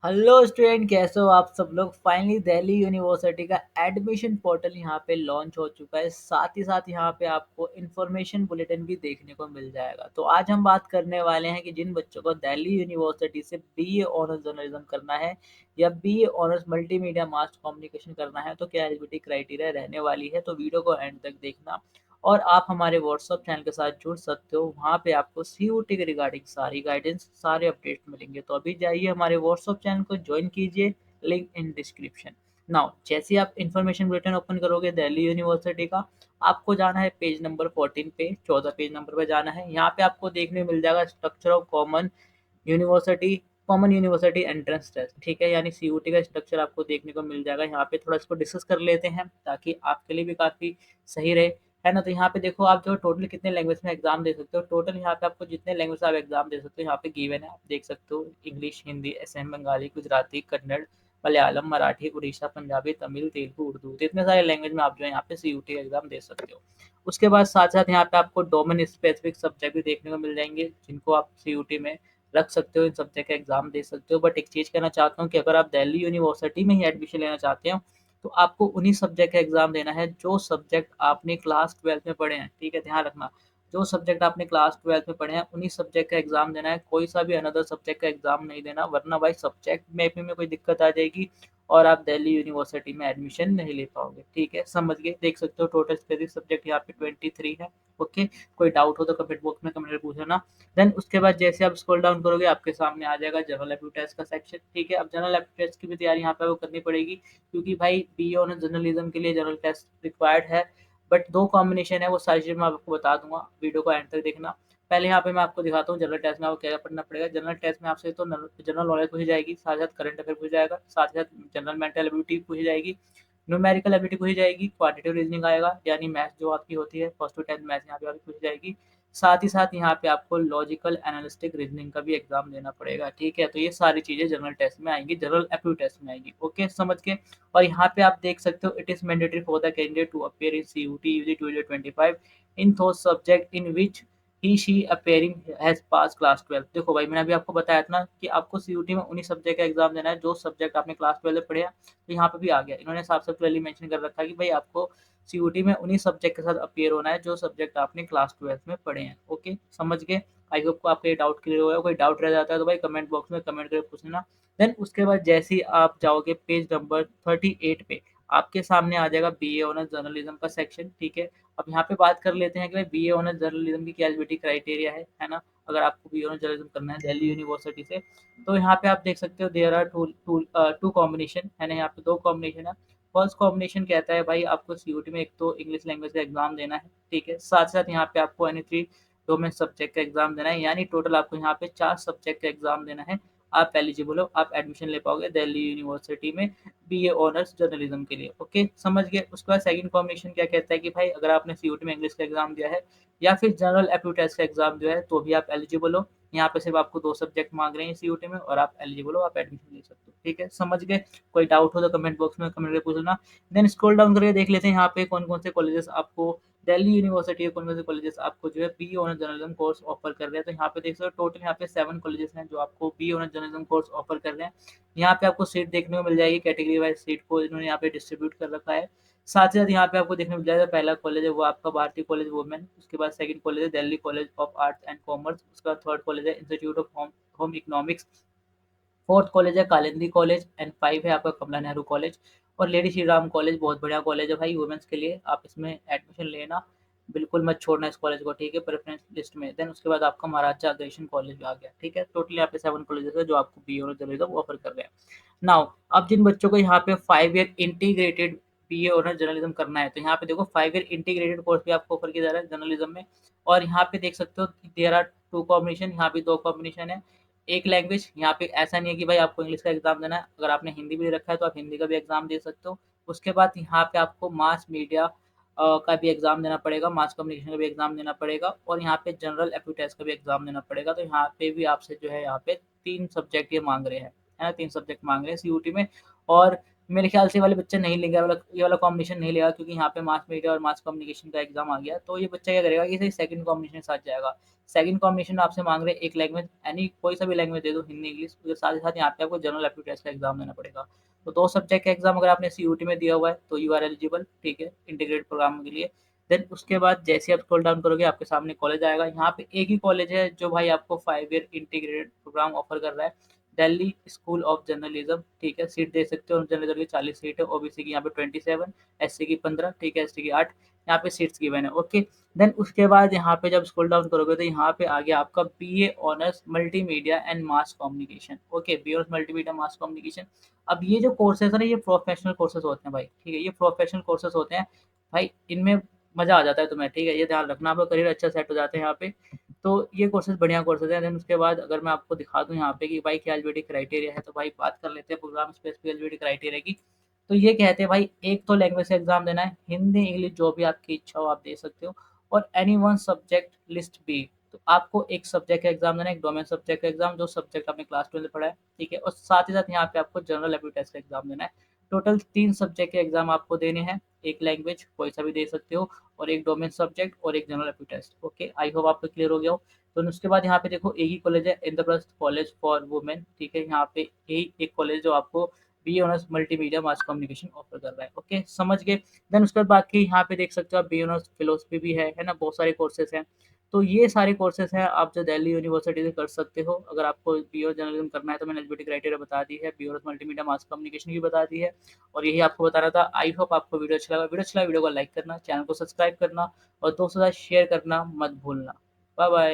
Hello student, कैसे हो आप सब लोग। फाइनली दिल्ली यूनिवर्सिटी का एडमिशन पोर्टल यहाँ पे लॉन्च हो चुका है। साथ ही साथ यहाँ पे आपको इन्फॉर्मेशन बुलेटिन भी देखने को मिल जाएगा। तो आज हम बात करने वाले हैं कि जिन बच्चों को दिल्ली यूनिवर्सिटी से बीए ऑनर्स जर्नलिज्म करना है या BA honours multimedia mass communication करना है तो क्या एलिजिबिलिटी क्राइटेरिया रहने वाली है। तो वीडियो को एंड तक देखना और आप हमारे व्हाट्सएप चैनल के साथ जुड़ सकते हो। वहाँ पे आपको सीयूटी के रिगार्डिंग सारी गाइडेंस, सारे अपडेट मिलेंगे। तो अभी जाइए हमारे व्हाट्सएप चैनल को ज्वाइन कीजिए, लिंक इन डिस्क्रिप्शन। नाउ जैसे ही आप इन्फॉर्मेशन बुलेटिन ओपन करोगे दिल्ली यूनिवर्सिटी का, आपको जाना है पेज नंबर 14 पे, 14 पेज नंबर पे जाना है। यहाँ पे आपको देखने को मिल जाएगा structure of common university entrance test, ठीक है, यानी सीयूटी का स्ट्रक्चर आपको देखने को मिल जाएगा। यहाँ पे थोड़ा इसको डिस्कस कर लेते हैं ताकि आपके लिए भी काफ़ी सही रहे, है ना। तो यहाँ पे देखो आप जो टोटल कितने लैंग्वेज में एग्जाम दे सकते हो। टोटल यहाँ पे आपको जितने लैंग्वेज आप एग्जाम दे सकते हो यहाँ पे गिवन है, आप देख सकते हो। इंग्लिश, हिंदी, असम, बंगाली, गुजराती, कन्नड़, मलयालम, मराठी, उड़ीसा, पंजाबी, तमिल, तेलुगु, उर्दू, तो इतने सारे लैंग्वेज में आप जो है यहाँ पे सीयूटी एग्जाम दे सकते हो। उसके बाद साथ साथ यहाँ पे आपको डोमेन स्पेसिफिक सब्जेक्ट भी देखने को मिल जाएंगे जिनको आप सीयूटी में रख सकते हो, इन सब्जेक्ट का एग्जाम दे सकते हो। बट एक चीज़ कहना चाहता हूँ कि अगर आप दिल्ली यूनिवर्सिटी में ही एडमिशन लेना चाहते हो तो आपको उन्हीं सब्जेक्ट का एग्जाम देना है जो सब्जेक्ट आपने क्लास 12 में पढ़े हैं, ठीक है, ध्यान रखना। जो सब्जेक्ट आपने क्लास 12 में पढ़े हैं उन्हीं सब्जेक्ट का एग्जाम देना है, कोई सा भी अनदर सब्जेक्ट का एग्जाम नहीं देना, वरना भाई सब्जेक्ट मैपिंग में कोई दिक्कत आ जाएगी और आप दिल्ली यूनिवर्सिटी में एडमिशन नहीं ले पाओगे, ठीक है, समझ गए। देख सकते हो टोटल फिजिक्स सब्जेक्ट यहाँ पे 23 है। ओके, कोई डाउट हो तो कमेंट बॉक्स में कमेंट पूछ लेना। देन उसके बाद जैसे आप स्क्रॉल डाउन करोगे आपके सामने आ जाएगा जनरल एप्टीट्यूड टेस्ट का सेक्शन, ठीक है। अब जनरल एप्टीट्यूड टेस्ट की भी तैयारी यहाँ पे वो करनी पड़ेगी क्योंकि भाई बीए ऑनर्स जर्नलिज्म के लिए जनरल टेस्ट रिक्वायर्ड है। बट दो कॉम्बिनेशन है, वो सारी चीज़ मैं आपको बता दूंगा, वीडियो को एंड तक देखना। पहले यहाँ पे मैं आपको दिखाता हूँ जनरल टेस्ट में आपको क्या पढ़ना पड़ेगा। जनरल टेस्ट में आपसे तो जनरल नॉलेज पूछी जाएगी, साथ साथ करंट अफेयर पूछ जाएगा, साथ साथ जनरल मेंटल एबिलिटी पूछी जाएगी, न्यूमेरिकल एबिलिटी पूछी जाएगी, क्वांटिटेटिव रीजनिंग आएगा यानी मैथ्स जो आपकी होती है फर्स्ट टू 10th मैथ्स यहाँ पे आपकी पूछी जाएगी। साथ ही साथ यहाँ पे आपको लॉजिकल एनालिस्टिक रीजनिंग का भी एग्जाम देना पड़ेगा, ठीक है। तो ये सारी चीज़ें जनरल टेस्ट में आएंगी, जनरल एप्टीट्यूड टेस्ट में आएगी, ओके, समझ के। और यहाँ पे आप देख सकते हो it is mandatory for the candidate to appear in CUET UG 2025 in those subject in which he she appearing has pass class 12। देखो भाई मैंने अभी आपको बताया था ना कि आपको सीयूटी में उन्हीं सब्जेक्ट का एग्जाम देना है जो सब्जेक्ट आपने क्लास 12 में पढ़े हैं। तो यहाँ पे भी आ गया, इन्होंने साफ साफ क्लियरली मेंशन कर रखा है कि भाई आपको सीयूटी में उन्हीं सब्जेक्ट के साथ अपीयर होना है जो सब्जेक्ट आपने क्लास 12 में पढ़े हैं, ओके, समझ गए। आई होप को आपका ये डाउट क्लियर हो गया। कोई डाउट रह जाता है तो भाई कमेंट बॉक्स में कमेंट करके पूछ लेना। देन उसके बाद जैसे ही आप जाओगे पेज नंबर 38 पे, आपके सामने आ जाएगा बीए ऑनर्स जर्नलिज्म का सेक्शन, ठीक है। अब यहाँ पे बात कर लेते हैं कि भाई बीए ऑनर्स जर्नलिज्म की क्या एलिजिबिलिटी क्राइटेरिया है ना। अगर आपको बीए ऑनर्स जर्नलिज्म करना है दिल्ली यूनिवर्सिटी से तो यहाँ पे आप देख सकते हो देयर आर टू कॉम्बिनेशन है ना, यहाँ पे दो कॉम्बिनेशन है। फर्स्ट कॉम्बिनेशन कहता है भाई आपको सीयूटी में एक तो इंग्लिश लैंग्वेज का एग्जाम देना है, ठीक है, साथ साथ यहाँ पे आपको एनी थ्री डोमेन सब्जेक्ट का एग्जाम देना है, यानी टोटल आपको यहाँ पे 4 सब्जेक्ट का एग्जाम देना है। आप एलिजिबल हो, आप एडमिशन ले पाओगे दिल्ली यूनिवर्सिटी में बीए ऑनर्स जर्नलिज्म के लिए, ओके, समझ गए। उसके बाद सेकंड कॉम्बिनेशन क्या कहता है कि भाई अगर आपने सीयूटी में इंग्लिश का एग्जाम दिया है या फिर जनरल एप्टीट्यूड टेस्ट का एग्जाम जो है तो भी आप एलिजिबल हो। यहाँ पे सिर्फ आपको 2 सब्जेक्ट मांग रहे हैं सीयूटी में और आप एलिजिबल हो, आप एडमिशन ले सकते हो, ठीक है, समझ गए। कोई डाउट हो तो कमेंट बॉक्स में कमेंट करके पूछ लेना। देन स्क्रॉल डाउन करके देख लेते हैं यहाँ पे कौन-कौन से कॉलेजेस आपको दिल्ली यूनिवर्सिटी के कौन-कौन से कॉलेजेस आपको जो है B honours journalism course offer कर रहे हैं। तो यहाँ पे देख सकते हो टोटल यहाँ पे 7 कॉलेजेस हैं जो आपको B honours journalism course offer कर रहे हैं। यहाँ पे आपको सीट देखने को मिल जाएगी, कैटेगरी वाइज सीट को इन्होंने यहाँ पे डिस्ट्रीब्यूट कर रखा है। साथ ही साथ यहाँ पे आपको देखने को मिल जाएगा पहला कॉलेज है वो आपका भारतीय कॉलेज वुमेन, उसके बाद सेकंड कॉलेज है Delhi college of arts and commerce, उसके बाद थर्ड कॉलेज है institute of home home economics, fourth college है कालिंदी कॉलेज एंड 5 है आपका कमला नेहरू कॉलेज और लेडी श्री राम कॉलेज। बहुत बढ़िया कॉलेज है भाई वुमेन्स के लिए, आप इसमें एडमिशन लेना, बिल्कुल मत छोड़ना इस कॉलेज को, ठीक है, प्रेफरेंस लिस्ट में। देन उसके बाद आपका महाराजा अग्रसेन कॉलेज आ गया, ठीक है। टोटली यहाँ पे 7 कॉलेजेस है जो आपको बी ऑनर्स जर्नलिज्म ऑफर कर रहे हैं। नाउ अब जिन बच्चों को यहाँ पे 5 year integrated BA honours journalism करना है तो यहाँ पे देखो 5 ईयर इंटीग्रेटेड कोर्स भी आपको ऑफर किया जा रहा है जर्नलिज्म में। और यहाँ पे देख सकते हो देयर आर 2 कॉम्बिनेशन, यहाँ पे 2 कॉम्बिनेशन है। एक लैंग्वेज यहाँ पे ऐसा नहीं है कि भाई आपको इंग्लिश का एग्जाम देना है, अगर आपने हिंदी भी रखा है तो आप हिंदी का भी एग्जाम दे सकते हो। उसके बाद यहाँ पे आपको मास मीडिया का भी एग्जाम देना पड़ेगा, मास कम्युनिकेशन का भी एग्जाम देना पड़ेगा और यहाँ पे जनरल एप्टीट्यूड टेस्ट का भी एग्जाम देना पड़ेगा। तो यहाँ पे भी आपसे जो है यहाँ पे 3 सब्जेक्ट ये मांग रहे हैं, है ना, 3 सब्जेक्ट मांग रहे हैं सीयूटी में। और मेरे ख्याल से ये वाले बच्चे नहीं लेंगे, ये वाला कॉम्बिनेशन नहीं लेगा, क्योंकि यहाँ पे मास मीडिया और मास कम्युनिकेशन का एग्ज़ाम आ गया, तो ये बच्चा क्या करेगा कि सेकंड कॉम्बिनेशन के साथ जाएगा। सेकंड कॉम्बिनेशन आपसे माँग रहे हैं एक लैंग्वेज, एनी कोई सा भी लैंग्वेज दे दो, हिंदी, इंग्लिश, उसके साथ ही साथ यहाँ पे आपको जनरल एप्टीट्यूड टेस्ट का एग्ज़ाम देना पड़ेगा। तो 2 सब्जेक्ट का एग्ज़ाम अगर आपने सीयूटी में दिया हुआ है, तो यू आर एलिजिबल, ठीक है, इंटीग्रेटेड प्रोग्राम के लिए। देन उसके बाद जैसे ही आप स्क्रॉल डाउन करोगे, आपके सामने कॉलेज आएगा। यहाँ पे एक ही कॉलेज है जो भाई आपको 5 ईयर इंटीग्रेटेड प्रोग्राम ऑफर कर रहा है, दिल्ली स्कूल ऑफ जर्नलिज्म, ठीक है। सीट दे सकते हो, जर्नलिज्म की 40 सीट है, ओबीसी की यहाँ पे 27, एससी की 15, ठीक है, एसटी की 8, यहाँ पे सीट्स गिवन है, ओके। देन उसके बाद यहाँ पे जब स्क्रॉल डाउन करोगे तो यहाँ पे आ गया आपका BA honours multimedia and mass communication, okay, BA honours multimedia mass communication. अब ये जो कोर्सेज है ना, ये प्रोफेशनल कोर्सेज होते हैं भाई, ठीक है, ये प्रोफेशनल कोर्सेज होते हैं भाई, इनमें मजा आ जाता है तुम्हें, ठीक है, ये ध्यान रखना, आपका करियर अच्छा सेट हो जाता है यहाँ पे। तो ये कोर्सेज़ बढ़िया कोर्सेज़ हैं। देन उसके बाद अगर मैं आपको दिखा दूँ यहाँ पे कि भाई क्या एलिजिबिलिटी क्राइटेरिया है, तो भाई बात कर लेते हैं प्रोग्राम स्पेसिफिक एलिजिबिलिटी क्राइटेरिया की। तो ये कहते हैं भाई एक तो लैंग्वेज से एग्ज़ाम देना है, हिंदी, इंग्लिश जो भी आपकी इच्छा हो आप दे सकते हो, और any one subject list B. तो आपको एक सब्जेक्ट का एग्ज़ाम देना है, एक डोमेन सब्जेक्ट का एग्ज़ाम, जो सब्जेक्ट आपने क्लास 12 में पढ़ा है, ठीक है? और साथ ही साथ यहाँ पे आपको जनरल एप्टीट्यूड टेस्ट का एग्ज़ाम देना है। टोटल 3 सब्जेक्ट के एग्ज़ाम आपको देने हैं, एक लैंग्वेज कोई सा भी दे सकते हो, और एक डोमेन सब्जेक्ट और एक general aptitude test, okay. I hope आपको क्लियर हो गया हो। तो उसके बाद यहाँ पे देखो एक ही कॉलेज है, इंद्रप्रस्थ कॉलेज फॉर वुमेन, ठीक है, यहाँ पे यही एक कॉलेज जो आपको B honours multimedia mass communication offer कर रहा है, ओके, समझ गए। देन उसके बाद बाकी यहाँ पे देख सकते हो आप, बी ऑनर्स फिलोसफी भी है ना, बहुत सारे कोर्सेज हैं। तो ये सारे कोर्सेज हैं आप जो दिल्ली यूनिवर्सिटी से कर सकते हो। अगर आपको बी और जर्नलिज्म करना है तो मैंने एलिजिबिलिटी क्राइटेरिया बता दी है, B honours multimedia mass communication की बता दी है, और यही आपको बताना था। आई होप आपको वीडियो अच्छा लगा। वीडियो अच्छा लगा, वीडियो को लाइक करना, चैनल को सब्सक्राइब करना, और दोस्तों के साथ शेयर करना मत भूलना। Bye bye.